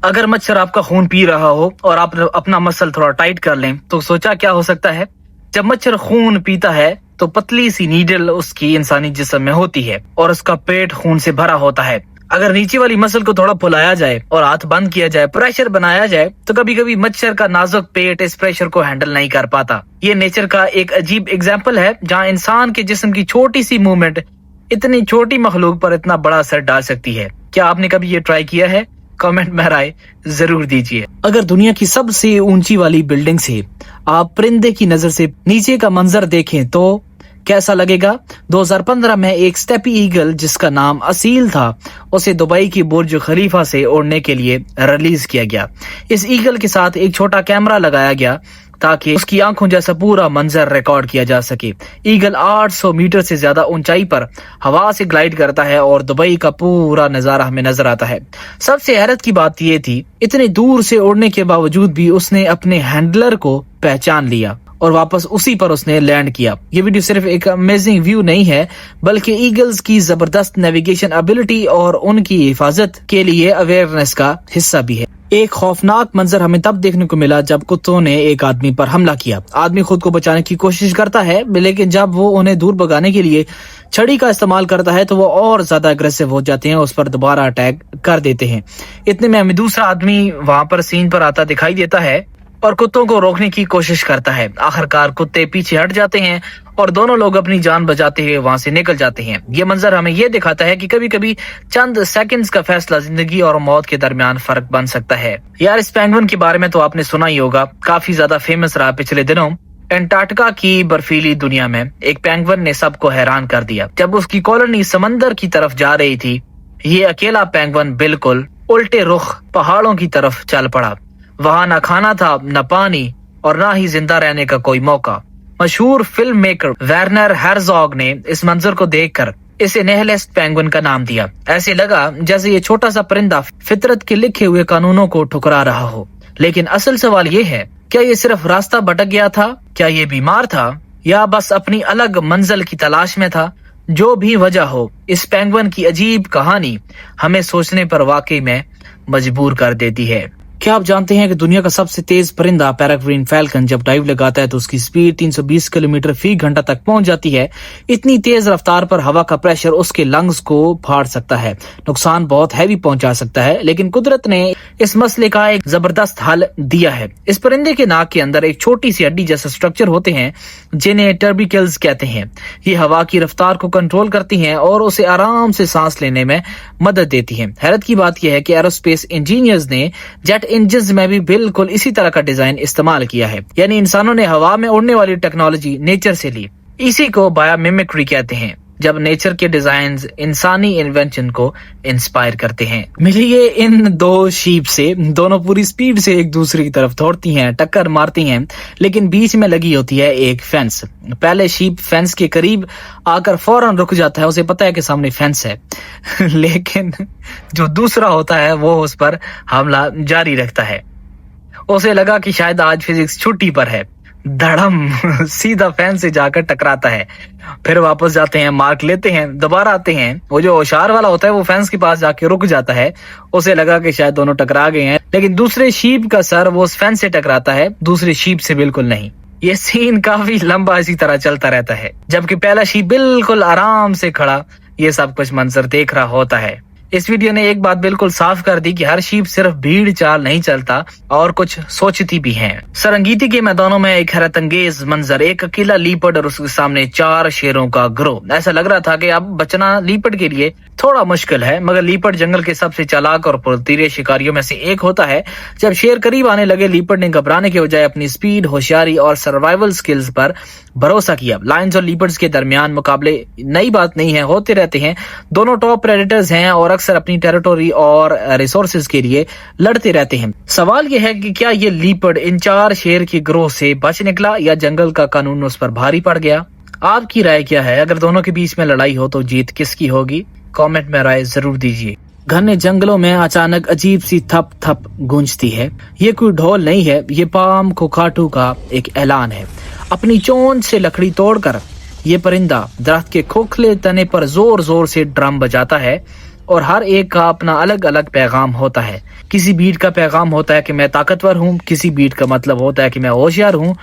اگر مچھر آپ کا خون پی رہا ہو اور آپ اپنا مسل تھوڑا ٹائٹ کر لیں تو سوچا کیا ہو سکتا ہے؟ جب مچھر خون پیتا ہے تو پتلی سی نیڈل اس کی انسانی جسم میں ہوتی ہے اور اس کا پیٹ خون سے بھرا ہوتا ہے. اگر نیچے والی مسل کو تھوڑا پھلایا جائے اور ہاتھ بند کیا جائے، پریشر بنایا جائے، تو کبھی کبھی مچھر کا نازک پیٹ اس پریشر کو ہینڈل نہیں کر پاتا. یہ نیچر کا ایک عجیب ایگزامپل ہے جہاں انسان کے جسم کی چھوٹی سی موومنٹ اتنی چھوٹی مخلوق پر اتنا بڑا اثر ڈال سکتی ہے. کیا آپ نے کبھی یہ ٹرائی کیا ہے؟ کامنٹ میں رائے ضرور دیجیے. اگر دنیا کی سب سے اونچی والی بلڈنگ سے آپ پرندے کی نظر سے نیچے کا منظر دیکھیں تو کیسا لگے گا؟ 2015 میں ایک سٹیپی ایگل جس کا نام اصیل تھا، اسے دبئی کی برج خلیفہ سے اڑنے کے لیے ریلیز کیا گیا. اس ایگل کے ساتھ ایک چھوٹا کیمرہ لگایا گیا تاکہ اس کی آنکھوں جیسا پورا منظر ریکارڈ کیا جا سکے. ایگل 800 میٹر سے زیادہ اونچائی پر ہوا سے گلائڈ کرتا ہے اور دبئی کا پورا نظارہ ہمیں نظر آتا ہے. سب سے حیرت کی بات یہ تھی، اتنے دور سے اڑنے کے باوجود بھی اس نے اپنے ہینڈلر کو پہچان لیا اور واپس اسی پر اس نے لینڈ کیا. یہ ویڈیو صرف ایک امیزنگ ویو نہیں ہے بلکہ ایگلز کی زبردست نیویگیشن ابیلٹی اور ان کی حفاظت کے لیے اویئرنیس کا حصہ بھی ہے. ایک خوفناک منظر ہمیں تب دیکھنے کو ملا جب کتوں نے ایک آدمی پر حملہ کیا. آدمی خود کو بچانے کی کوشش کرتا ہے لیکن جب وہ انہیں دور بھگانے کے لیے چھڑی کا استعمال کرتا ہے تو وہ اور زیادہ اگریسو ہو جاتے ہیں، اس پر دوبارہ اٹیک کر دیتے ہیں. اتنے میں ہمیں دوسرا آدمی وہاں پر سین پر آتا دکھائی دیتا ہے اور کتوں کو روکنے کی کوشش کرتا ہے. آخرکار کتے پیچھے ہٹ جاتے ہیں اور دونوں لوگ اپنی جان بچاتے ہوئے وہاں سے نکل جاتے ہیں. یہ منظر ہمیں یہ دکھاتا ہے کہ کبھی کبھی چند سیکنڈز کا فیصلہ زندگی اور موت کے درمیان فرق بن سکتا ہے. یار اس پینگوئن کے بارے میں تو آپ نے سنا ہی ہوگا، کافی زیادہ فیمس رہا پچھلے دنوں. انٹارکٹیکا کی برفیلی دنیا میں ایک پینگوئن نے سب کو حیران کر دیا. جب اس کی کالونی سمندر کی طرف جا رہی تھی، یہ اکیلا پینگوئن بالکل الٹے رخ پہاڑوں کی طرف چل پڑا. وہاں نہ کھانا تھا، نہ پانی، اور نہ ہی زندہ رہنے کا کوئی موقع. مشہور فلم میکر ویرنر ہیرزوگ نے اس منظر کو دیکھ کر اسے نیہلسٹ پینگوئن کا نام دیا. ایسے لگا جیسے یہ چھوٹا سا پرندہ فطرت کے لکھے ہوئے قانونوں کو ٹھکرا رہا ہو. لیکن اصل سوال یہ ہے، کیا یہ صرف راستہ بھٹک گیا تھا؟ کیا یہ بیمار تھا یا بس اپنی الگ منزل کی تلاش میں تھا؟ جو بھی وجہ ہو، اس پینگوئن کی عجیب کہانی ہمیں سوچنے پر واقعی میں مجبور کر دیتی ہے. کیا آپ جانتے ہیں کہ دنیا کا سب سے تیز پرندہ پیراگوین فیلکن جب ڈائیو لگاتا ہے تو اس کی سپیڈ 320 کلومیٹر فی گھنٹہ تک پہنچ جاتی ہے. اتنی تیز رفتار پر ہوا کا پریشر اس کے لنگز کو پھاڑ سکتا ہے، نقصان بہت ہیوی پہنچا سکتا ہے. لیکن قدرت نے اس مسئلے کا ایک زبردست حل دیا ہے. اس پرندے کے ناک کے اندر ایک چھوٹی سی ہڈی جیسا سٹرکچر ہوتے ہیں جنہیں ٹربیکلز کہتے ہیں. یہ ہوا کی رفتار کو کنٹرول کرتی ہیں اور اسے آرام سے سانس لینے میں مدد دیتی ہیں. حیرت کی بات یہ ہے کہ ایروسپیس انجینئرز نے جیٹ انجنز میں بھی بالکل اسی طرح کا ڈیزائن استعمال کیا ہے. یعنی انسانوں نے ہوا میں اڑنے والی ٹیکنالوجی نیچر سے لی. اسی کو بایو میمکری کہتے ہیں، جب نیچر کے ڈیزائنز انسانی انوینشن کو انسپائر کرتے ہیں. ملیے ان دو شیپ سے، دونوں پوری سپیڈ سے ایک دوسرے کی طرف دوڑتی ہیں، ٹکر مارتی ہیں، لیکن بیچ میں لگی ہوتی ہے ایک فینس. پہلے شیپ فینس کے قریب آ کر فوراً رک جاتا ہے، اسے پتا ہے کہ سامنے فینس ہے. لیکن جو دوسرا ہوتا ہے وہ اس پر حملہ جاری رکھتا ہے. اسے لگا کہ شاید آج فزکس چھٹی پر ہے، دھڑم سیدھا فین سے جا کر ٹکراتا ہے. پھر واپس جاتے ہیں، مارک لیتے ہیں، دوبارہ آتے ہیں. وہ جو ہوشیار والا ہوتا ہے وہ فینس کے پاس جا کے رک جاتا ہے. اسے لگا کہ شاید دونوں ٹکرا گئے ہیں، لیکن دوسرے شیپ کا سر وہ اس فینس سے ٹکراتا ہے، دوسرے شیپ سے بالکل نہیں. یہ سین کافی لمبا اسی طرح چلتا رہتا ہے جبکہ پہلا شیپ بالکل آرام سے کھڑا یہ سب کچھ منظر دیکھ رہا ہوتا ہے. اس ویڈیو نے ایک بات بالکل صاف کر دی کہ ہر شیپ صرف بھیڑ چال نہیں چلتا اور کچھ سوچتی بھی ہیں. سرنگیتی کے میدانوں میں ایک حیرت انگیز منظر، ایک اکیلا لیپرڈ اور اس کے سامنے 4 شیروں کا گروہ. ایسا لگ رہا تھا کہ اب بچنا لیپرڈ کے لیے تھوڑا مشکل ہے، مگر لیپرڈ جنگل کے سب سے چالاک اور پرتیرے شکاریوں میں سے ایک ہوتا ہے. جب شیر قریب آنے لگے، لیپرڈ نے گھبرانے کے بجائے اپنی سپیڈ، ہوشیاری اور سروائیول سکلز پر بھروسہ کیا. لائنز اور لیپرڈز کے درمیان مقابلے نئی بات نہیں ہے، ہوتے رہتے ہیں. دونوں ٹاپ پریڈیٹرز ہیں اور اکثر اپنی ٹیریٹوری اور ریسورسز کے لیے لڑتے رہتے ہیں. سوال یہ ہے کہ کیا یہ لیپرڈ ان 4 شیر کے گروہ سے بچ نکلا یا جنگل کا قانون اس پر بھاری پڑ گیا؟ آپ کی رائے کیا ہے؟ اگر دونوں کے بیچ میں لڑائی ہو تو جیت کس کی ہوگی؟ کامنٹ میں رائے ضرور دیجیے. گھنے جنگلوں میں اچانک عجیب سی تھپ تھپ گونجتی ہے. یہ کوئی ڈھول نہیں ہے، یہ پام کوکاٹو کا ایک اعلان ہے. اپنی چونچ سے لکڑی توڑ کر یہ پرندہ درخت کے کھوکھلے تنے پر زور زور سے ڈرم بجاتا ہے. اور ہر ایک کا اپنا الگ الگ پیغام ہوتا ہے. کسی بھیڑ کا پیغام ہوتا ہے کہ میں طاقتور ہوں، کسی بھیڑ کا مطلب ہوتا ہے کہ میں ہوشیار ہوں،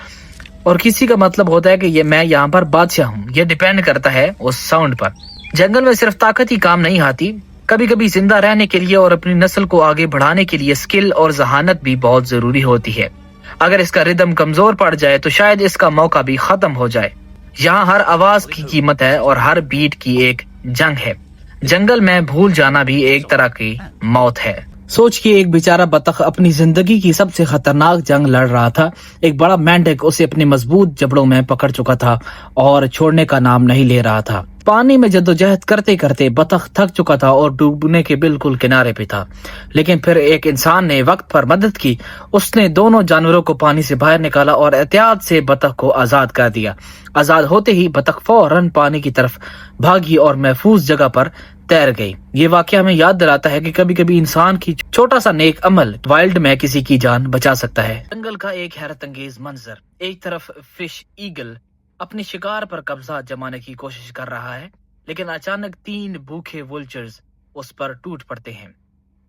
اور کسی کا مطلب ہوتا ہے کہ میں یہاں پر بادشاہ ہوں. یہ ڈیپینڈ کرتا ہے اس ساؤنڈ پر. جنگل میں صرف طاقت ہی کام نہیں آتی، کبھی کبھی زندہ رہنے کے لیے اور اپنی نسل کو آگے بڑھانے کے لیے اسکل اور ذہانت بھی بہت ضروری ہوتی ہے. اگر اس کا ردم کمزور پڑ جائے تو شاید اس کا موقع بھی ختم ہو جائے. یہاں ہر آواز کی قیمت ہے اور ہر بیٹ کی ایک جنگ ہے. جنگل میں بھول جانا بھی ایک طرح کی موت ہے. سوچئے ایک بیچارہ بطخ اپنی زندگی کی سب سے خطرناک جنگ لڑ رہا تھا. ایک بڑا مینڈک اسے اپنے مضبوط جبڑوں میں پکڑ چکا تھا اور چھوڑنے کا نام نہیں لے رہا تھا. پانی میں جدوجہد کرتے کرتے بطخ تھک چکا تھا اور ڈوبنے کے بالکل کنارے پہ تھا. لیکن پھر ایک انسان نے وقت پر مدد کی. اس نے دونوں جانوروں کو پانی سے باہر نکالا اور احتیاط سے بطخ کو آزاد کر دیا. آزاد ہوتے ہی بطخ فوراً پانی کی طرف بھاگی اور محفوظ جگہ پر تیر گئی. یہ واقعہ ہمیں یاد دلاتا ہے کہ کبھی کبھی انسان کی چھوٹا سا نیک عمل وائلڈ میں کسی کی جان بچا سکتا ہے. جنگل کا ایک حیرت انگیز منظر. ایک طرف فش ایگل اپنی شکار پر قبضہ جمانے کی کوشش کر رہا ہے، لیکن اچانک 3 بھوکے وولچرز اس پر ٹوٹ پڑتے ہیں.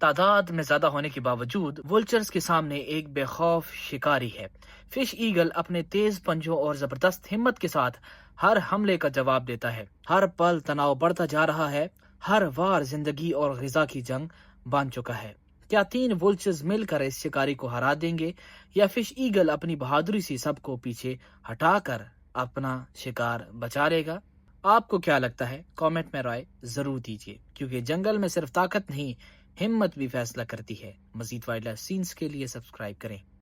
تعداد میں زیادہ ہونے کے باوجود وولچرز کے سامنے ایک بے خوف شکاری ہے. فش ایگل اپنے تیز پنجوں اور زبردست ہمت کے ساتھ ہر حملے کا جواب دیتا ہے. ہر پل تناؤ بڑھتا جا رہا ہے، ہر وار زندگی اور غذا کی جنگ بن چکا ہے. کیا 3 وولچرز مل کر اس شکاری کو ہرا دیں گے، یا فش ایگل اپنی بہادری سے سب کو پیچھے ہٹا کر اپنا شکار بچا لے گا؟ آپ کو کیا لگتا ہے؟ کامنٹ میں رائے ضرور دیجیے، کیونکہ جنگل میں صرف طاقت نہیں، ہمت بھی فیصلہ کرتی ہے. مزید وائلڈ لائف سینز کے لیے سبسکرائب کریں.